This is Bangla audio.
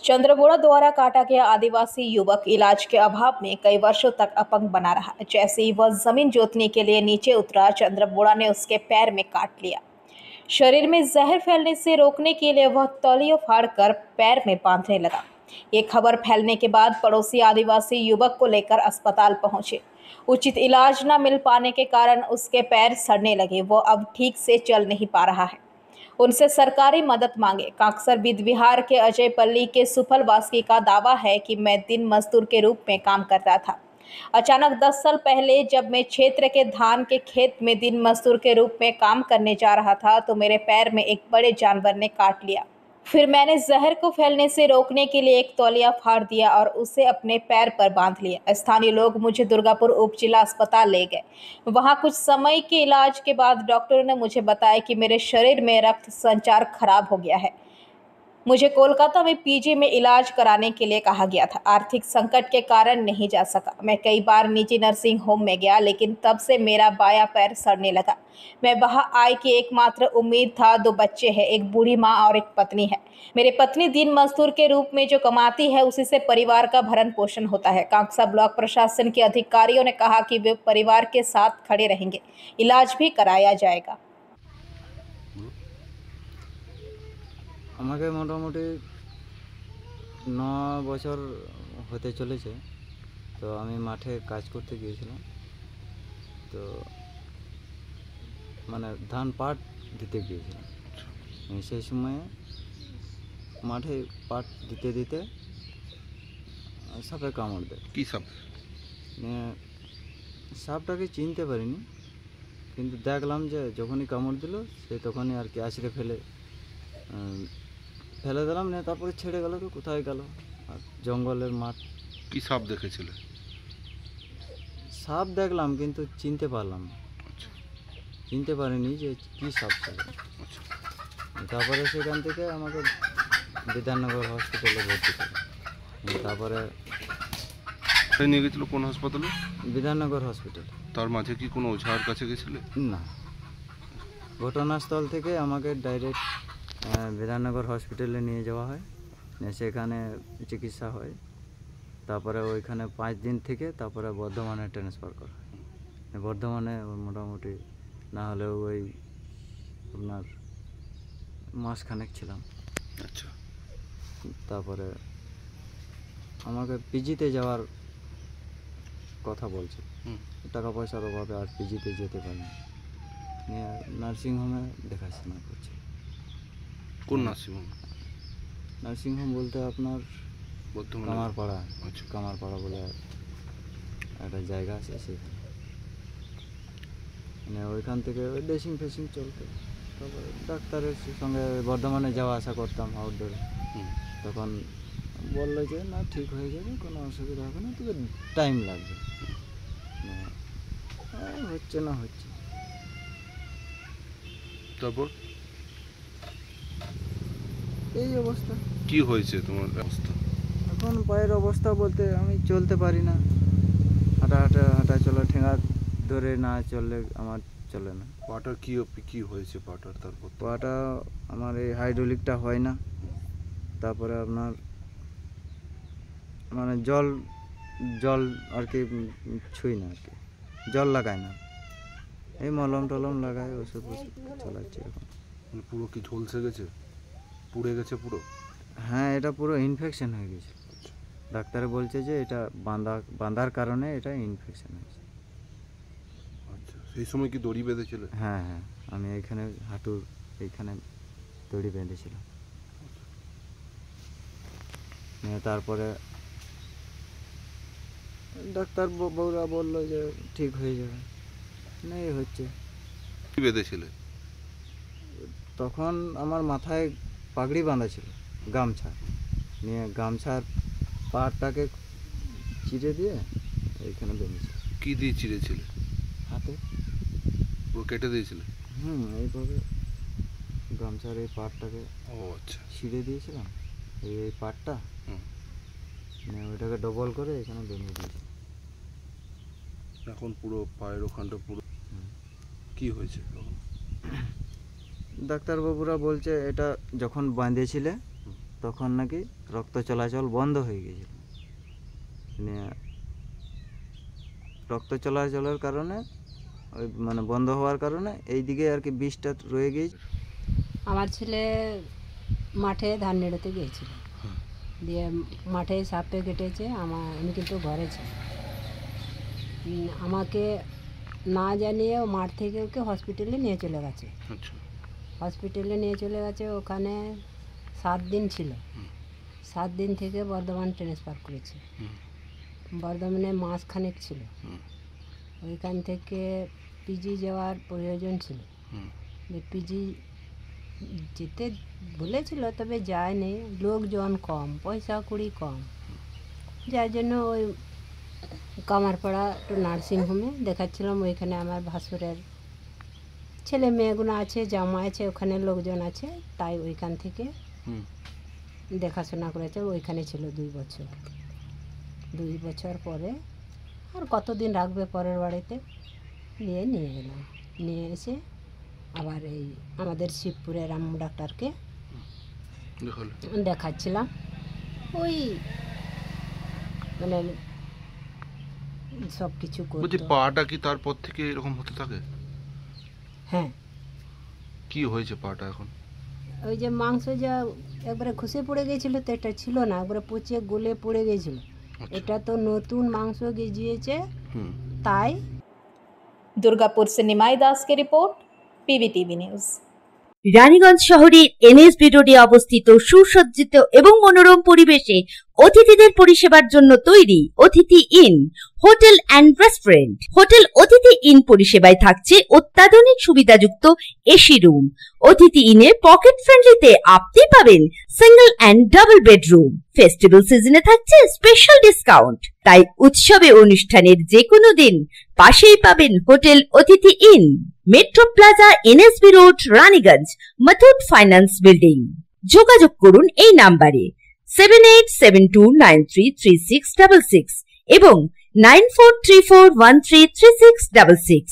चंद्रबोड़ा द्वारा काटा गया आदिवासी युवक इलाज के अभाव में कई वर्षों तक अपंग बना रहा। जैसे ही वह जमीन जोतने के लिए नीचे उतरा, चंद्रबोड़ा ने उसके पैर में काट लिया। शरीर में जहर फैलने से रोकने के लिए वह तौलिया फाड़कर पैर में बांधने लगा। ये खबर फैलने के बाद पड़ोसी आदिवासी युवक को लेकर अस्पताल पहुंचे। उचित इलाज न मिल पाने के कारण उसके पैर सड़ने लगे। वो अब ठीक से चल नहीं पा रहा है। उनसे सरकारी मदद मांगे। कांकसर बिद बिहार के अजय पल्ली के सुफल वास्की का दावा है कि मैं दिन मजदूर के रूप में काम करता था। अचानक 10 साल पहले जब मैं क्षेत्र के धान के खेत में दिन मजदूर के रूप में काम करने जा रहा था तो मेरे पैर में एक बड़े जानवर ने काट लिया। फिर मैंने जहर को फैलने से रोकने के लिए एक तौलिया फाड़ दिया और उसे अपने पैर पर बांध लिया। स्थानीय लोग मुझे दुर्गापुर उप जिला अस्पताल ले गए। वहां कुछ समय के इलाज के बाद डॉक्टरों ने मुझे बताया कि मेरे शरीर में रक्त संचार खराब हो गया है। मुझे कोलकाता में पीजी में इलाज कराने के लिए कहा गया था। आर्थिक संकट के कारण नहीं जा सका। मैं कई बार निजी नर्सिंग होम में गया, लेकिन तब से मेरा बायां पैर सड़ने लगा। मैं वहां आय की एकमात्र उम्मीद था। 2 बच्चे हैं, एक बूढ़ी माँ और एक पत्नी है। मेरी पत्नी दिन मजदूर के रूप में जो कमाती है उसी से परिवार का भरण पोषण होता है। कांकसा ब्लॉक प्रशासन के अधिकारियों ने कहा कि वे परिवार के साथ खड़े रहेंगे। इलाज भी कराया जाएगा। আমাকে মোটামুটি 9 বছর হতে চলেছে। তো আমি মাঠে কাজ করতে গিয়েছিলাম। তো মানে ধান পাট দিতে গিয়েছিলাম। সেই সময়ে মাঠে পাট দিতে দিতে সাপে কামড় দেয়। কী সাপ? সাপটাকে চিনতে পারিনি, কিন্তু দেখলাম যে যখনই কামড় দিল সে তখনই আর কি আছড়ে ফেলে দিলাম, নিয়ে তারপরে ছেড়ে গেল। তো কোথায় গেল? আর জঙ্গলের মাঠ। কী সাপ দেখেছিলে? সাপ দেখলাম কিন্তু চিনতে পারলাম না। চিনতে পারিনি যে কী সাপ ছিল। তারপরে সেখান থেকে আমাকে বিধাননগর হসপিটালে ভর্তি করে। তারপরে নিয়ে গেছিলো কোন হাসপাতালে? বিধাননগর হসপিটাল। তার মাঝে কি কোনো ওঝার কাছে গেছিলে? না, ঘটনাস্থল থেকে আমাকে ডাইরেক্ট বিধাননগর হসপিটালে নিয়ে যাওয়া হয়। সেখানে চিকিৎসা হয়। তারপরে ওইখানে 5 দিন থেকে তারপরে বর্ধমানে ট্রান্সফার করা হয়। বর্ধমানে মোটামুটি না হলেও ওই আপনার মাসখানেক ছিলাম। আচ্ছা। তারপরে আমাকে পিজিতে যাওয়ার কথা বলছে। টাকা পয়সার অভাবে আর পিজিতে যেতে পারিনি। নিয়ে নার্সিংহোমে দেখাশোনা করছি। কোন নার্সিংহোম? নার্সিংহোম বলতে আপনার কামারপাড়া। আচ্ছা। কামারপাড়া বলে একটা জায়গা আছে, সেখানে। মানে ওইখান থেকে ওই ড্রেসিং ফেসিং চলতো। তারপরে ডাক্তারের সঙ্গে বর্ধমানে যাওয়া আসা করতাম আউটডোরে। তখন বললো যে না, ঠিক হয়ে যাবে, কোনো অসুবিধা হবে না, তবে টাইম লাগবে। হচ্ছে না হচ্ছে। তারপর এই অবস্থা। কি হয়েছে তোমার অবস্থা? এখন পায়ের অবস্থা বলতে আমি চলতে পারি না। হাঁটা চলা ঠেঙা ধরে না চললে আমার চলে না। পাটার কি হয়েছে? পাটার তারপর পাটা আমার এই হাইড্রোলিকটা হয় না। তারপরে আপনার মানে জল আর কি ছুঁই না, আর কি জল লাগায় না। এই মলম টলম লাগায়, ওষুধ চালাচ্ছে এখন। পুরো কি ঝলসে গেছে, পুড়ে গেছে পুরো? হ্যাঁ, এটা পুরো ইনফেকশন হয়ে গেছে। ডাক্তার বলছে যে এটা বাঁধার কারণে এটা ইনফেকশন হয়েছে। আচ্ছা, সেই সময় কি দড়ি বেঁধেছিল? হ্যাঁ, আমি এইখানে হাঁটুর এইখানে দড়ি বেঁধেছিলাম। তারপরে ডাক্তার বউরা বললো যে ঠিক হয়ে যাবে। নেই হচ্ছে। কি বেঁধেছিলে? তখন আমার মাথায় পাগড়ি বাঁধা ছিল, গামছা নিয়ে। গামছার পাড়টাকে চিড়ে দিয়ে এইখানে বেঁধেছিল। কি দিয়ে চিড়েছিলে? হাতে। পুরো কেটে দিয়েছিলে? এইভাবে গামছার এই পাড়টাকে আচ্ছা ছিঁড়ে দিয়েছিলাম, এই পাড়টা। ওইটাকে ডবল করে এখানে বেঁধে দিয়েছি। এখন পুরো পায়ের ওখানটা পুরো কি হয়েছে? ডাক্তারবাবুরা বলছে এটা যখন বাঁধেছিলে তখন নাকি রক্ত চলাচল বন্ধ হয়ে গেছিল। নিয়ে রক্ত চলাচলের কারণে ওই মানে বন্ধ হওয়ার কারণে এই দিকে আর কি বিষটা রয়ে গিয়েছে। আমার ছেলে মাঠে ধান নেড়োতে গিয়েছিল, দিয়ে মাঠে সাপে কেটেছে। আমি কিন্তু ঘরে ছিলাম। আমাকে না জানিয়ে ও মাঠ থেকে ওকে হসপিটালে নিয়ে চলে গেছে। আচ্ছা। হসপিটালে নিয়ে চলে গেছে, ওখানে 7 দিন ছিল। 7 দিন থেকে বর্ধমান ট্রান্সফার করেছে। বর্ধমানে মাসখানেক ছিল। ওইখান থেকে পিজি যাওয়ার প্রয়োজন ছিল, যে পিজি যেতে বলেছিল, তবে যায়নি। লোকজন কম, পয়সা কুড়ি কম, যার জন্য ওই কামারপাড়া একটু নার্সিংহোমে দেখাচ্ছিলাম। ওইখানে আমার ভাসুরের ছেলে মেয়েগুলো আছে, জামা আছে, ওখানে লোকজন আছে, তাই ওইখান থেকে দেখাশোনা করেছে। ওইখানে ছিল 2 বছর। 2 বছর পরে আর কতদিন রাখবে পরের বাড়িতে, নিয়ে গেলাম। নিয়ে এসে আবার এই আমাদের শিবপুরের রামু ডাক্তারকে দেখাচ্ছিলাম। ওই মানে সব কিছু বলছি, করতো। পাটা কি তারপর থেকে এরকম হতে থাকে? হ্যাঁ, কি হয়েছে পাটা এখন? ওই যে মাংস যা একবারে খসে পড়ে গেছিলো, তো এটা ছিল না, একবারে পচে গলে পড়ে গেছিল। এটা তো নতুন মাংস গজিয়েছে, তাই। दुर्गापुर से निमाई दास की रिपोर्ट, पीवीटीवी न्यूज। রানীগঞ্জ শহরের এনএসবি রোডে অবস্থিত সুসজ্জিত এবং মনোরম পরিবেশে অতিথিদের পরিষেবার জন্য তৈরি অতিথি in hotel and restaurant. Hotel অতিথি ইন পরিষেবায় থাকছে অত্যাধুনিক সুবিধাযুক্ত এসি রুম। অতিথি ইনে পকেট ফ্রেন্ডলিতে আপনি পাবেন single and double bedroom. Festival সিজনে থাকছে স্পেশাল ডিসকাউন্ট, তাই উৎসবে অনুষ্ঠানের যে কোনো দিন পাশেই পাবেন হোটেল অতিথি in, metro plaza, NSB road, Raniganj, Muthoot finance building. যোগাযোগ করুন এই নাম্বারে 7872933666 এবং 9434133666।